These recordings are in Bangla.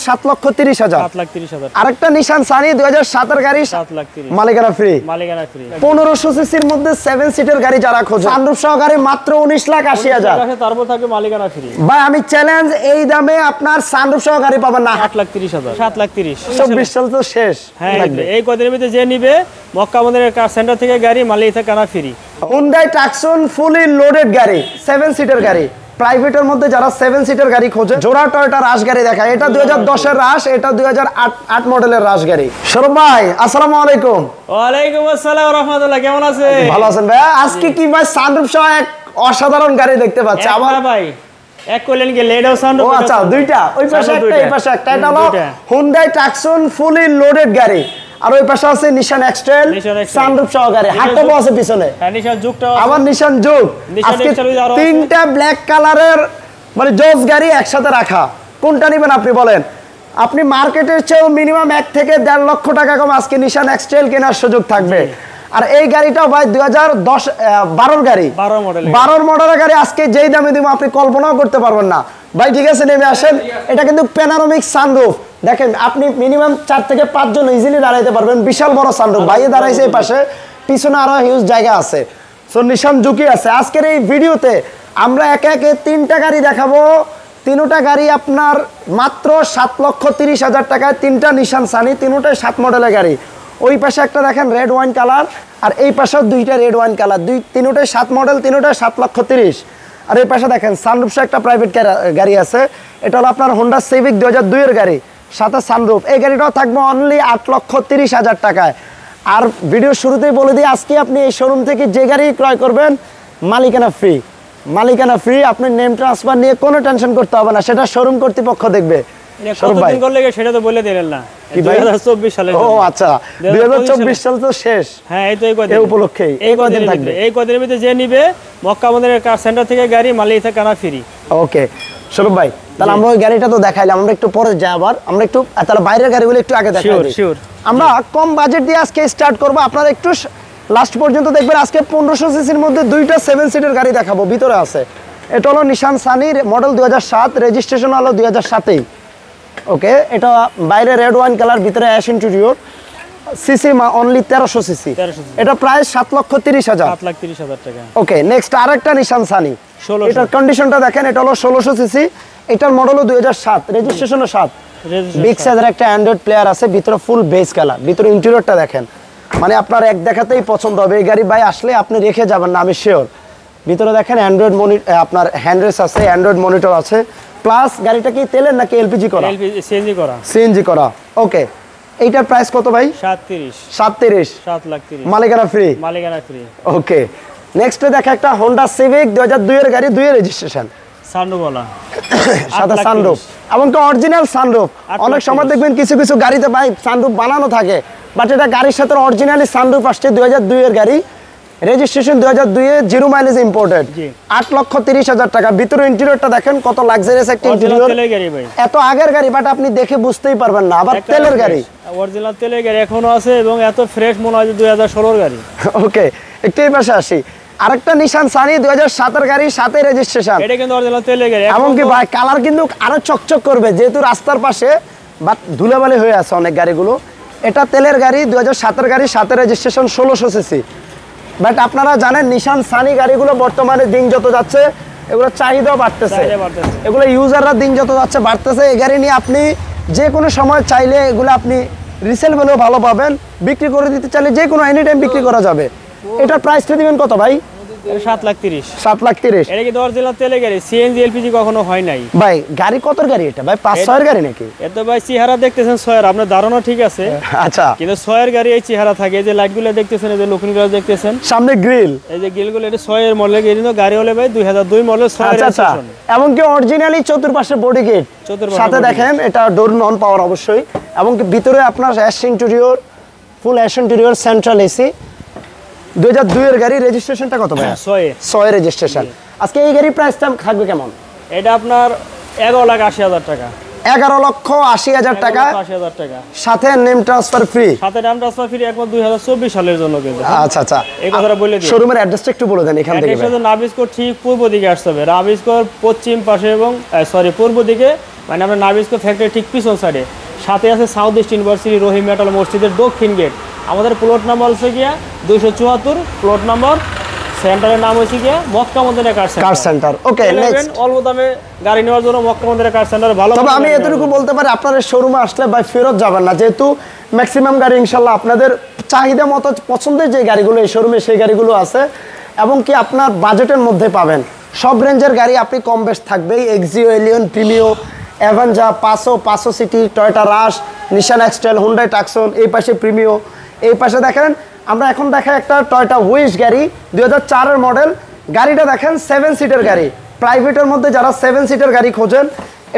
7,30,000। 7,30,000। আরেকটা নিশান সানি 2007 এর গাড়ি 7,30,000 মালিকানা ফ্রি। 1500 সিসির মধ্যে 7 সিটের গাড়ি যারা খোঁজে সানরুফ সহকারে মাত্র 19,80,000। তারপর থাকবে মালিকানা ফ্রি। ভাই আমি চ্যালেঞ্জ এই দামে আপনার সানরুফ সহকারে পাবেন না। 8,30,000। 7,30,000। 24 সাল তো শেষ। হ্যাঁ এই কদিনের ভিতরে যে নিবে মক্কা মদিনার কার সেন্টার থেকে গাড়ি মালিকানা free. Hyundai Tucson fully loaded গাড়ি 7 সিটের গাড়ি প্রাইভেটের মধ্যে যারা 7 সিটের গাড়ি খোঁজে জোড়া টয়োটা রাশ গাড়ি দেখায়। এটা 2010 এর রাশ, এটা 2008 মডেলের রাশ গাড়ি। সৌরভ ভাই আসসালামু আলাইকুম। ওয়ালাইকুম আসসালাম ওয়া রাহমাতুল্লাহ। কেমন আছেন? ভালো আছেন ভাই? আজকে কি ভাই সানরুফ সহ এক অসাধারণ গাড়ি দেখতে পাচ্ছি। আবার ভাই এক কইলেন কি লেডাও সানরুফ? ও আচ্ছা দুইটা, ওই পাশে একটা এই পাশে একটা। এটা হলো Hyundai Tucson ফুলি লোডেড গাড়ি আর ওই পাশে আছে নিশান এক্সট্রেল সানরুফ সহকারে হাটটাও আছে পিছনে। হ্যাঁ নিশান যুগটাও আছে। আবার নিশান যুগ। আজকে তিনটা ব্ল্যাক কালারের মানে জোস গাড়ি একসাথে রাখা, কোনটা নেবেন আপনি বলেন? আপনি মার্কেটের চেয়েও মিনিমাম 1 থেকে 1.5 লক্ষ টাকা কম আজকে নিশান এক্সট্রেল কেনার সুযোগ থাকবে। আর এই গাড়িটাও ভাই 2012 গাড়ি, 12 মডেলের গাড়ি। আজকে যেই দামে দিব আপনি কল্পনাও করতে পারবেন না ভাই। ঠিক আছে নেমে আসেন। এটা কিন্তু প্যানোরামিক সানরুফ। দেখেন আপনি মিনিমাম 4 থেকে 5 জন ইজিলি দাঁড়াইতে পারবেন। বিশাল বড় সানরুফ। ভাইয়ে দাঁড়াইছে এই পাশে, পিছনে আরো হিউজ জায়গা আছে। সো নিশান জুকি আছে। আজকের এই ভিডিওতে আমরা একে একে 3টা গাড়ি দেখাবো। 3টা গাড়ি আপনার মাত্র 7,30,000 টাকায়। 3টা নিশান সানি, 3টাই 7 মডেলের গাড়ি। ওই পাশে একটা দেখেন রেড ওয়াইন কালার, আর এই পাশেও 2টা রেড ওয়াইন কালার। 3টাই 7 মডেল, 3টাই 7,30,000। আর এই পাশে দেখেন সানরুফ একটা প্রাইভেট গাড়ি আছে। এটা হলো আপনার হোন্ডা সিভিক 2002 এর গাড়ি, সাথে সানরুফ। এই গাড়িটাও থাকবে অনলি 8,30,000 টাকায়। আর ভিডিও শুরুতেই বলে দিই, আজকে আপনি এই শোরুম থেকে যে গাড়ি ক্রয় করবেন মালিকানা ফ্রি। মালিকানা ফ্রি। আপনি নেম ট্রান্সফার নিয়ে কোনো টেনশন করতে হবে না, সেটা শোরুম কর্তৃপক্ষ দেখবে। কতদিন করলে সেটা তো বলে দিলেন না। 2024 সালে। ও আচ্ছা 2024 সাল তো শেষ। হ্যাঁ এই তো এই কদিন, এই উপলক্ষে এই কদিন থাকবে। এই কদিনের ভিতরে যে নিবে মক্কা মদিনার কার সেন্টার থেকে গাড়ি মালিকানা ফ্রি। ওকে সৌরভ ভাই, তাহলে আমরা ওই গাড়িটা তো দেখাইলাম, আমরা একটু পরে যাই। আবার আমরা একটু তাহলে বাইরের গাড়িগুলো একটু আগে দেখাই দিই। শিওর। আমরা কম বাজেট দিয়ে আজকে স্টার্ট করব। আপনারা একটু লাস্ট পর্যন্ত দেখবেন। আজকে 1500 সিসির মধ্যে 2টা 7 সিটের গাড়ি দেখাবো। ভিতরে আছে এটা হলো নিশান সানি মডেল 2007, রেজিস্ট্রেশন হলো 2007-এই। ওকে, এটা বাইরে রেড ওয়াইন কালার, ভিতরে ash interior. CC only 1300 CC. এটা প্রায় 7,30,000। 7,30,000 টাকা। ওকে নেক্সট আরেকটা নিশান সানি। এটার কন্ডিশনটা দেখেন। এটা হলো 1600 সিসি। এটার মডেল 2007, রেজিস্ট্রেশনও 7। বিগ সাইজের একটা অ্যান্ড্রয়েড প্লেয়ার আছে, ভিতরে ফুল বেজ কালার। ভিতরে ইন্টেরিয়রটা দেখেন, মানে আপনার এক দেখাতেই পছন্দ হবে। এই গাড়ি ভাই আসলে আপনি রেখে যাবেন না, আমি শিওর। ভিতরে দেখেন অ্যান্ড্রয়েড আপনার হ্যান্ডরেস আছে, অ্যান্ড্রয়েড মনিটর আছে। প্লাস গাড়িটা কি তেলের নাকি এলপিজি করা? সিএনজি করা। সিএনজি করা। ওকে, এইটার প্রাইস কত ভাই? 7,30,000। 7,30,000 মালিকানা ফ্রি। মালিকানা ফ্রি। ওকে নেক্সট দেখা একটা হোন্ডা সিভিক 2002 এর গাড়ি, 2 এর রেজিস্ট্রেশন, সানরুফ वाला সাদা সানরুফ এবং তো অরিজিনাল সানরুফ। অনেক সময় দেখবেন কিছু কিছু গাড়িতে ভাই সানরুফ বানানো থাকে, বাট এটা গাড়ির সাথে অরিজিনালি সানরুফ আসছে। 2002 এর গাড়ি, রেজিস্ট্রেশন 2002 এ, 0 মাইলেজ ইম্পোর্টেড। 8,30,000 টাকা। ভিতরে ইন্টেরিয়রটা দেখেন কত লাক্সারিয়াস একটা ইন্টেরিয়র। এত আগের গাড়ি, বাট আপনি দেখে বুঝতেই পারবেন না। আবার তেলের গাড়ি, অরিজিনাল তেলের গাড়ি এখনো আছে এবং এত ফ্রেশ মনে হয় 2016 এর গাড়ি। ওকে একটু এই পাশে আসি। আরেকটা নিশান সানি 2007 এর গাড়ি, 7 রেজিস্ট্রেশন। এটা কিন্তু অরিজিনাল তেলের গাড়ি। এমনকি ভাই কালার কিন্তু আরো চকচক করবে, যেহেতু রাস্তার পাশে বা ধুলাবালি হয়ে আছে অনেক গাড়িগুলো। এটা তেলের গাড়ি, 2007 এর গাড়ি, 7 রেজিস্ট্রেশন, 1600 সিসি। বাট আপনারা জানেন নিশান সানি গাড়িগুলো বর্তমানে দিন যত যাচ্ছে এগুলো চাহিদাও বাড়তেছে। এগুলো ইউজাররা দিন যত যাচ্ছে বাড়তেছে। এই গাড়ি নিয়ে আপনি যে কোনো সময় চাইলে এগুলো আপনি রিসেল ভ্যালু ভালো পাবেন। বিক্রি করে দিতে চাইলে যে কোনো এনি টাইম বিক্রি করা যাবে। এটার প্রাইসটা দিবেন কত ভাই? 7,30,000। 7,30,000। এটা কিন্তু অরিজিনাল তেলের গাড়ি, সিএনজি এলপিজি কখনো হয় নাই ভাই। গাড়ি কতর গাড়ি এটা ভাই? 5-6 এর গাড়ি নাকি? এত ভাই চেহারা দেখতেছেন 6 এর, আপনার ধারণা ঠিক আছে। আচ্ছা, কিন্তু 6 এর গাড়ি এই চেহারা থাকে। এই যে লাইটগুলো দেখতেছেন, এই যে লুকিংগুলো দেখতেছেন, সামনে গ্রিল, এই যে গ্রিলগুলো, এটা 6 এর মডেলের গাড়ি। কিন্তু গাড়ি হলে ভাই 2002 মডেল, 6 এর রেজিস্ট্রেশন। এমনকি অরিজিনালি চতুর্পাশে বডি কিট সাথে দেখেন। এটা ডোর নন পাওয়ার অবশ্যই। এমনকি ভিতরে আপনার অ্যাশ ইন্টেরিয়র, ফুল অ্যাশ ইন্টেরিয়র, সেন্ট্রাল এসি। 2002 এর গাড়ি, রেজিস্ট্রেশনটা কত ভাই? 6 রেজিস্ট্রেশন। আজকে এই গাড়ির প্রাইসটা থাকবে কেমন? এটা আপনার 11,80,000 টাকা। 11,80,000 টাকা, 80,000 টাকা, সাথে নেম ট্রান্সফার ফ্রি। সাথে নাম ট্রান্সফার ফ্রি একবার 2024 সালের জন্য কিন্তু। আচ্ছা আচ্ছা, এই কথাটা বলে দিই। শোরুমের অ্যাড্রেসটা একটু বলে দেন এখান থেকে। নাবিস্কো ঠিক পূর্ব দিকে আসতে হবে, নাবিস্কো পশ্চিম পাশে এবং পূর্ব দিকে, মানে আমরা নাবিস্কো ফ্যাক্টরি ঠিক পিছন সাইডে। সাথে আছে সাউথ ইস্ট ইউনিভার্সিটি রহিম মেটাল মসজিদের দক্ষিণ গেট। আমাদের প্লট নাম্বার হচ্ছে গিয়া 274, প্লট নাম্বার। সেন্টারের নাম হচ্ছে গিয়া মক্কা মদিনা কার সেন্টার। ওকে, নেক্সট। অল্প দামে গাড়ি নেওয়ার জন্য মক্কা মদিনা কার সেন্টার ভালো। তবে আমি এতটুকু বলতে পারি, আপনার শোরুমে আসলে ভাই ফেরত যাবেন না, যেহেতু ম্যাক্সিমাম গাড়ি ইনশাল্লাহ আপনাদের চাহিদা মতো পছন্দের যে গাড়িগুলো এই শোরুমে সেই গাড়িগুলো আছে, এবং কি আপনার বাজেটের মধ্যে পাবেন। সব রেঞ্জের গাড়ি আপনি কম বেশ থাকবেই। এক্সিও, এলিয়ন, প্রিমিও, অ্যাভেঞ্জা, পাঁচো City, Toyota Rush, Nissan X Trail, Hyundai Tucson, এই পাশে প্রিমিও, এই পাশে দেখেন আমরা এখন দেখাই একটা টয়োটা হুইশ গাড়ি 2004-এর মডেল। গাড়িটা দেখেন 7 সিটের গাড়ি। প্রাইভেটের মধ্যে যারা 7 সিটের গাড়ি খোঁজেন,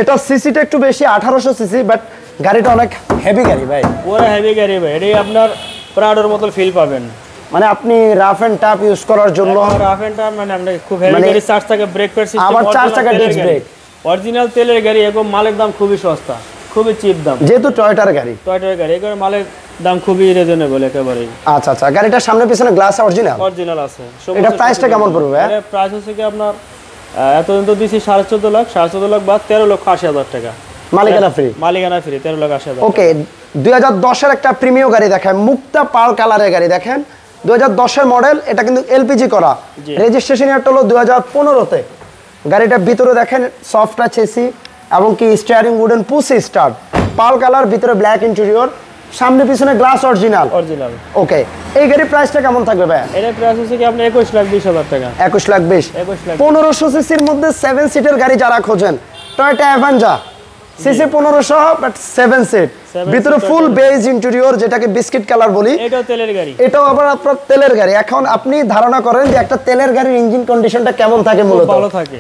এটা সিসিটা একটু বেশি 1800 সিসি, বাট গাড়িটা অনেক হেভি গাড়ি ভাই। পুরো হেভি গাড়ি ভাই, এটাই আপনার প্রাডোর মতো ফিল পাবেন। মানে আপনি রাফ এন্ড টাফ ইউজ করার জন্য, রাফ এন্ড টাফ মানে আমরা খুব হেভি গাড়ি, 4 চাকা ব্রেক প্যাড সিস্টেম, আবার 4 চাকা ডিস্ক ব্রেক, অরিজিনাল তেলের গাড়ি, এবং মালের দাম খুবই সস্তা, খুবই চিপ দাম, যেহেতু টয়োটার গাড়ি। টয়োটার গাড়ি এগুলো মালের দাম খুবই রিজনেবল একেবারে। আচ্ছা আচ্ছা, গাড়িটার সামনে পিছনে গ্লাস অরিজিনাল আছে। এটা প্রাইসটা কেমন পড়বে? এর প্রাইস হচ্ছে কি আপনার এতদিন দিছি 14.5 লাখ, 14.5 লাখ বা 13,80,000 টাকা মালিকানা ফ্রি। মালিকানা ফ্রি 13,80,000। ওকে, 2010-এর একটা প্রিমিয় গাড়ি দেখেন, মুক্তা পাল কালারের গাড়ি দেখেন, 2010-এর মডেল। এটা কিন্তু এলপিজি করা, রেজিস্ট্রেশন ইয়ারটা হলো 2015-তে। গাড়িটার ভিতরে দেখেন সফট টাচ এসি, এবং কি স্টিয়ারিং উডেন পুশি স্টার্ট, পাল কালার, ভিতরে ব্ল্যাক ইন্টেরিয়র, সামনে পিছনে গ্লাস অরিজিনাল। ওকে, এই গাড়ির প্রাইসটা কেমন থাকবে ভাই? এর প্রাইস হচ্ছে কি আপনি 21,20,000 টাকা। 21,20,000। 1500 সিসির মধ্যে 7 সিটের গাড়ি যারা খোঁজেন, Toyota Avanza, CC 1500 but 7 seat, ভিতরে ফুল বেজ ইন্টেরিয়র, যেটাকে বিস্কিট কালার বলি। এটাও তেলের গাড়ি, এটাও আবার আপনার তেলের গাড়ি। এখন আপনি ধারণা করেন যে একটা তেলের গাড়ির ইঞ্জিন কন্ডিশনটা কেমন থাকে, মূলত ভালো থাকে।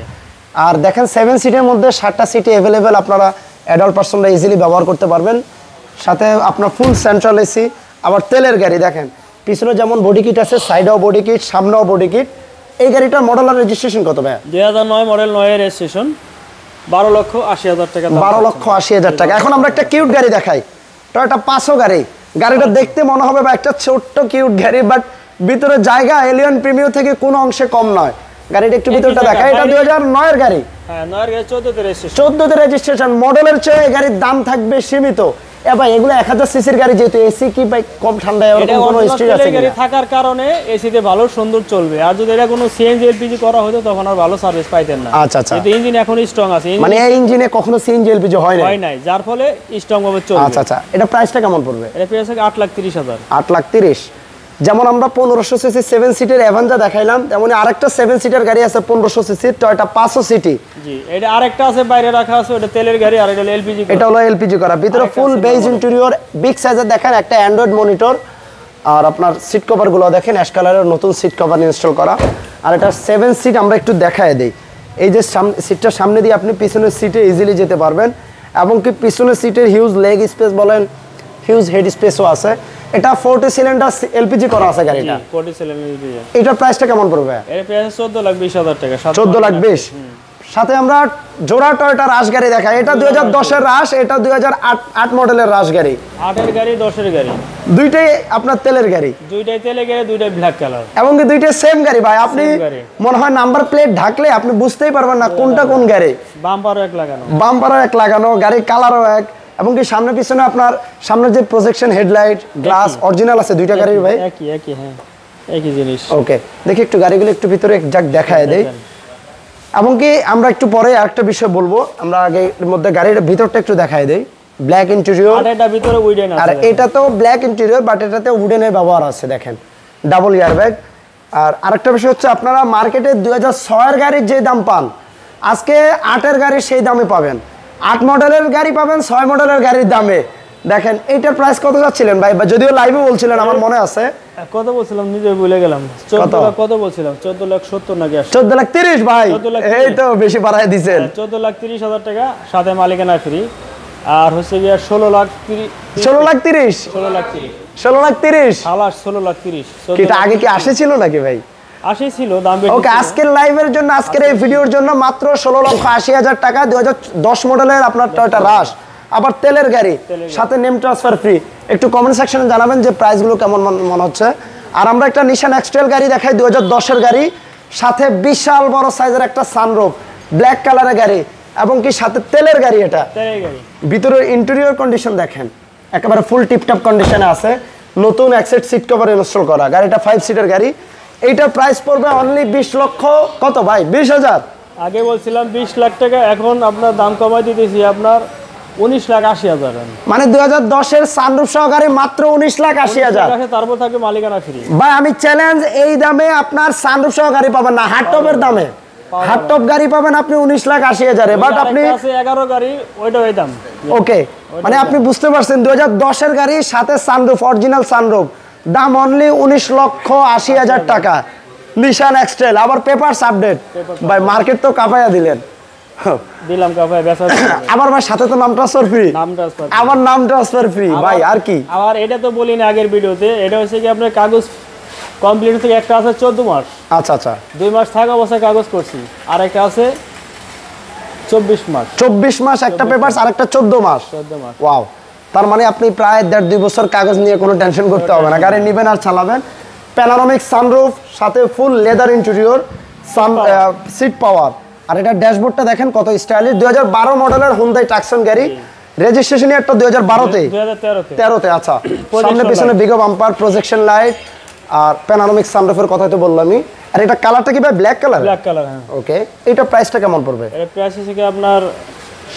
আর দেখেন 7 সিটের মধ্যে 7টা সিটে অ্যাভেলেবেল, আপনারা অ্যাডাল্ট পারসনরা ইজিলি ব্যবহার করতে পারবেন। সাথে আপনার ফুল সেন্ট্রাল এসি, আবার তেলের গাড়ি দেখেন, পিছনে যেমন বডি কিট আছে, সাইডেও বডি কিট, সামনেও বডি কিট। এই গাড়িটার মডেল আর রেজিস্ট্রেশন কত ভাই? 2009 মডেল, 9 এর রেজিস্ট্রেশন, 12,80,000 টাকা। 12,80,000 টাকা। এখন আমরা একটা কিউট গাড়ি দেখাই, টয়োটা পাঁচো গাড়ি। গাড়িটা দেখতে মনে হবে বা একটা ছোট্ট কিউট গাড়ি, বাট ভিতরে জায়গা এলিয়ন প্রিমিও থেকে কোনো অংশে কম নয়। গাড়িটা একটু ভিতরটা দেখাই। এটা 2009-এর গাড়ি। হ্যাঁ, 9 এর গাড়ি, 14তে রেজিস্ট্রেশন। 14তে রেজিস্ট্রেশন। মডেলের চেয়ে গাড়ির দাম থাকবে সীমিত। ভাই এগুলো 1000 সিসির গাড়ি, যেহেতু এসি কি ভাই কম ঠান্ডা এরকম কোনো হিস্ট্রি আছে গাড়ি থাকার কারণে এসিতে ভালো সুন্দর চলবে। আর যদি এটা কোনো সিএনজি এলপিজি করা হতো তখন আর ভালো সার্ভিস পাইতেন না। আচ্ছা আচ্ছা, কিন্তু ইঞ্জিন এখন স্ট্রং আছে, মানে এই ইঞ্জিনে কখনো সিএনজি এলপিজি হয় নাই, যার ফলে স্ট্রং ভাবে চলবে। আচ্ছা আচ্ছা, এটা প্রাইসটা কেমন পড়বে? এটা প্রাইস 8,30,000। 8,30,000। যেমন আমরা 1500 সিসি 7 সিটের অ্যাভেঞ্জা দেখাইলাম, তেমনি আরেকটা 7 সিটার গাড়ি আছে 1500 সিসির, টয়োটা পাঁচো সিটি। জি, এটা আরেকটা আছে বাইরে রাখা আছে, ওটা তেলের গাড়ি, আর এটা এলপিজি। এটা হলো এলপিজি করা, ভিতরে ফুল বেজ ইন্টেরিয়র, বিগ সাইজের দেখেন, একটা অ্যান্ড্রয়েড মনিটর, আর আপনার সিট কভারগুলো দেখেন অ্যাশ কালারের নতুন সিট কভার ইনস্টল করা। আর এটা 7 সিট আমরা একটু দেখায় দেই। এই যে সিটটার সামনে দিয়ে আপনি পিছনের সিটে ইজিলি যেতে পারবেন, এবং কি পিছনের সিটের হিউজ লেগ স্পেস বলেন, হিউজ হেড স্পেসও আছে। এটা 40 সিলিন্ডার এলপিজি করা আছে গাড়িটা। 40 সিলিন্ডার এলপিজি। এটার প্রাইসটা কেমন পড়বে? এর প্রাইস 14,20,000 টাকা। 14,20,000। সাথে আমরা জোড়া টয়োটা রাশ গাড়ি দেখাই। এটা 2010-এর রাশ, এটা 2008 মডেলের রাশ গাড়ি। 8 এর গাড়ি, 10 এর গাড়ি, দুইটাই আপনার তেলের গাড়ি। দুইটাই তেলের গাড়ি, দুইটাই ব্ল্যাক কালার, এবং কি দুইটাই সেম গাড়ি ভাই। আপনি মনে হয় নাম্বার প্লেট ঢাকলে আপনি বুঝতেই পারবেন না কোনটা কোন গাড়ি। বাম্পারও এক লাগানো, গাড়ির কালারও এক, এবং কি সামনে পিছনে আপনার সামনের যে প্রজেকশন হেডলাইট, গ্লাস অরিজিনাল আছে দুইটা গাড়ির ভাই। একই হ্যাঁ, একই জিনিস। ওকে, দেখি একটু গাড়িগুলো একটু ভিতরে যাক দেখায় দেই। এবং কি আমরা একটু পরে আরেকটা বিষয় বলবো, আমরা আগে এর মধ্যে গাড়ির ভিতরটা একটু দেখায় দেই। ব্ল্যাক ইন্টেরিয়র, আর এটা ভিতরে উডেন আছে, আর এটা তো ব্ল্যাক ইন্টেরিয়র, বাট এটাতে উডেনের ব্যবহার আছে দেখেন, ডাবল এয়ারব্যাগ। আর আরেকটা বিষয় হচ্ছে, আপনারা মার্কেটে 2006-এর গাড়ির যে দাম পান, আজকে 8-এর গাড়ির সেই দামে পাবেন। 8 মডেলের গাড়ি পাবেন 6 মডেলের গাড়ির দামে। দেখেন এইটার প্রাইস কত যাচ্ছিলেন ভাই? যদিও লাইভে বলছিলেন, আমার মনে আছে। কত বলছিলাম নিজে ভুলে গেলাম। 14 লাখ কত বলছিলাম? 14,70,000 নাকি? 14,30,000 ভাই, এই তো বেশি বাড়ায় দিবেন। 14,30,000 টাকা, সাথে মালিকানা ফ্রি। আর হচ্ছে গিয়া 16,30,000। 16,30,000 16,30,000 16,30,000 খালাস, 16,30,000। এটা আগে কি আসে ছিল নাকি ভাই? 80 ছিল দাম বেশি। ওকে, আজকের লাইভের জন্য, আজকের এই ভিডিওর জন্য মাত্র 16,80,000 টাকা 2010 মডেলের আপনার টয়োটা রাশ, আবার তেলের গাড়ি, সাথে নেম ট্রান্সফার ফ্রি। একটু কমেন্ট সেকশনে জানাবেন যে প্রাইসগুলো কেমন মনে হচ্ছে। আর আমরা একটা নিশান এক্সটেল গাড়ি দেখাই 2010 এর গাড়ি, সাথে বিশাল বড় সাইজের একটা সানরুফ, ব্ল্যাক কালারের গাড়ি, এবং কি সাথে তেলের গাড়ি। এটা তেলের গাড়ি, ভিতরের ইন্টেরিয়র কন্ডিশন দেখেন, একেবারে ফুল টিপটপ কন্ডিশনে আছে, নতুন এক্সেট সিট কভার ইনস্টল করা। গাড়িটা 5 সিটের গাড়ি। এইটার প্রাইস পড়বে অনলি 20 লক্ষ কত ভাই? 20,000। আগে বলছিলাম 20 লাখ টাকা, এখন আপনার দাম কমাই দিতেছি আপনার 19,80,000। মানে 2010 এর সানরুফ সহ গাড়ি মাত্র 19,80,000। তারপর থাকে মালিকানা ফ্রি। ভাই আমি চ্যালেঞ্জ, এই দামে আপনার সানরুফ সহ গাড়ি পাবেন না। হার্ডটপের দামে হার্ডটপ গাড়ি পাবেন আপনি 19,80,000 এ। বাট আপনি 11 গাড়ি ওইটা ওই দাম। ওকে, মানে আপনি বুঝতে পারছেন 2010 এর গাড়ি, সাথে সানরুফ, অরিজিনাল সানরুফ, দাম অনলি 19,80,000 টাকা। নিশান এক্সটেল, আবার পেপারস আপডেট। ভাই মার্কেট তো কাঁপাইয়া দিলেন। দিলাম কাপায় বেচা। আবার ভাই সাথে তো নাম ট্রান্সফার ফ্রি। নাম ট্রান্সফার, আমার নাম ট্রান্সফার ফ্রি ভাই, আর কি? আবার এটা তো বলিনি আগের ভিডিওতে, এটা হচ্ছে কি আপনার কাগজ কমপ্লিট থেকে একটা আছে 14 মাস। আচ্ছা আচ্ছা, 2 মাস থাকা অবস্থায় কাগজ করছি, আর একটা আছে 24 মাস। 24 মাস একটা পেপারস, আর একটা 14 মাস। 14 মাস। ওয়াও, তার মানে আপনি প্রায় 1.5-2 বছর কাগজ নিয়ে কোনো টেনশন করতে হবে না। গাড়ি নেবেন আর চালাবেন। প্যানোরামিক সানরুফ, সাথে full leather interior, seat power. আর এটা ড্যাশবোর্ডটা দেখেন কত স্টাইলিশ। 2012 মডেলের হুন্ডাই টাকসন গাড়ি, রেজিস্ট্রেশন একটা 2012-তে, 13-তে। আচ্ছা, সামনে পিছনে বিগ বাম্পার, প্রজেকশন লাইট, আর প্যানোরামিক সানরুফের কথা তো বললামই। আর এটা কালারটা কি ভাই? Black colour. ব্ল্যাক কালার, হ্যাঁ। ওকে, এটা প্রাইসটা কেমন পড়বে? এর প্রাইস হচ্ছে কি আপনার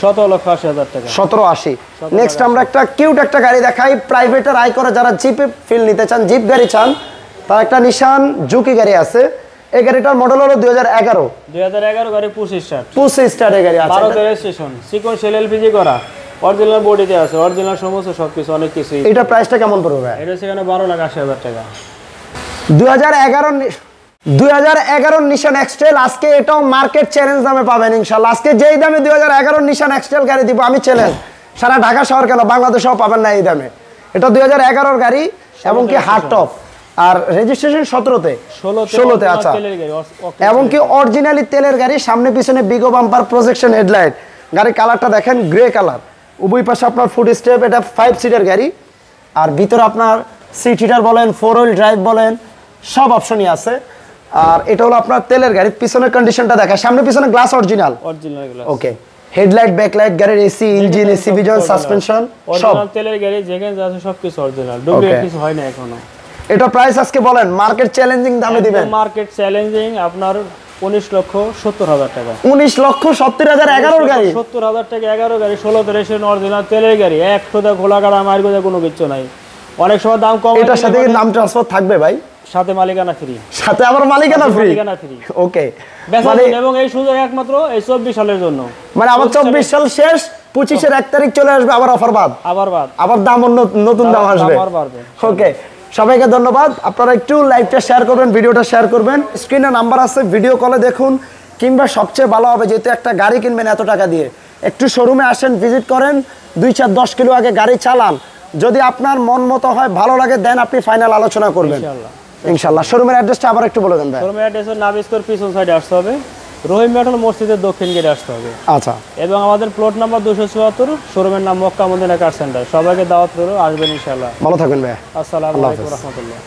17,80,000 টাকা। 17,80। নেক্সট আমরা একটা কিউট একটা গাড়ি দেখাই, প্রাইভেটের আয় করে যারা জিপে ফিল নিতে চান, জিপ গাড়ি চান, তার একটা নিশান জুকি গাড়ি আছে। এই গাড়িটার মডেল হলো 2011। 2011 গাড়ি পুশ স্টার্ট। পুশ স্টার্টের গাড়ি আছে। 12 রেজিস্ট্রেশন, সিকোয়েন্সিয়াল এলপিজি করা, অরিজিনাল বডিতে আছে, অরিজিনাল সমস্ত সবকিছু, অনেক কিছু। এটা প্রাইসটা কেমন পড়বে? এটা সেখানে 12,80,000 টাকা। 2011 নিশান এক্সটেল, আজকে এটাও মার্কেট চ্যালেঞ্জ দামে পাবেন ইনশাআল্লাহ। আজকে যেই দামে 2011 নিশান এক্সটেল গাড়ি দিব, আমি চ্যালেঞ্জ, সারা ঢাকা শহর কেন বাংলাদেশেও পাবেন না এই দামে। এটা 2011 গাড়ি, এবং কি হার্ড টপ, আর রেজিস্ট্রেশন 17-তে। 16-তে। আচ্ছা, এবং কি অরিজিনালি তেলের গাড়ি, সামনে পিছনে বিগো বাম্পার, প্রজেকশন হেডলাইট। গাড়ির কালারটা দেখেন, গ্রে কালার, উভয় পাশে আপনার ফুড স্টেপ। এটা 5 সিটের গাড়ি, আর ভিতরে আপনার সিট হিটার বলেন, 4 হুইল ড্রাইভ বলেন, সব অপশনই আছে। আর এটা হলো আপনার তেলের গাড়ি। পিছনের কন্ডিশনটা দেখা, সামনে পিছনে গ্লাস অরিজিনাল। গ্লাস। ওকে, হেডলাইট, ব্যাকলাইট, গাড়ির AC, engine, AC vision, suspension সব অরিজিনাল তেলের গাড়ি, যেখানে যা আছে সবকিছু অরিজিনাল, ডুপ্লিকেট কিছু হয় না এখনো। এটা প্রাইস আজকে বলেন মার্কেট চ্যালেঞ্জিং দামে দিবেন। মার্কেট চ্যালেঞ্জিং আপনার 19,70,000 টাকা। 19,70,000 11 গাড়ি। 70,000 টাকা 11 গাড়ি, 16 রেজিস্ট্রেশন, অরিজিনাল তেলের গাড়ি, এক ফোঁটা খোলা কাটা মার গোজা কোনো কিছু নাই। অনেক সময় দাম কম, এটার সাথে কি নাম ট্রান্সফার থাকবে ভাই? সাথে মালিকানা ফ্রি। সাথে আবার মালিকানা ফ্রি। ওকে, মানে এবং এই সুযোগ একমাত্র এই 24 সালের জন্য। মানে আবার 24 সাল শেষ, 25-এর 1 তারিখ চলে আসবে, আবার অফার বাদ, আবার দাম নতুন দাম আসবে। ওকে, সবাইকে ধন্যবাদ। আপনারা একটু লাইভটা শেয়ার করবেন, ভিডিওটা শেয়ার করবেন। স্ক্রিনে নাম্বার আছে, ভিডিও কলে দেখুন, কিংবা সবচেয়ে ভালো হবে যেহেতু একটা গাড়ি কিনবেন এত টাকা দিয়ে, একটু শোরুমে আসেন, ভিজিট করেন, 2-4-10 কিলো আগে গাড়ি চালান, যদি আপনার মন মতো হয়, ভালো লাগে, দেন আপনি ফাইনাল আলোচনা করবেন ইনশাআল্লাহ। শোরুমের অ্যাড্রেসটা আবার একটু বলে দেন ভাই। শোরুমের অ্যাড্রেস নাবিস্কর পিছন সাইডে আসতে হবে, রহিম মেটাল মসজিদের দক্ষিণ গেটে আসতে হবে। আচ্ছা, এবং আমাদের প্লট নাম্বার 274, শোরুমের নাম মক্কা মদিনা কার সেন্টার। সবাইকে দাওয়াত রইল, আসবেন ইনশাআল্লাহ। ভালো থাকবেন ভাই। আসসালামু আলাইকুম ওয়া রাহমাতুল্লাহ।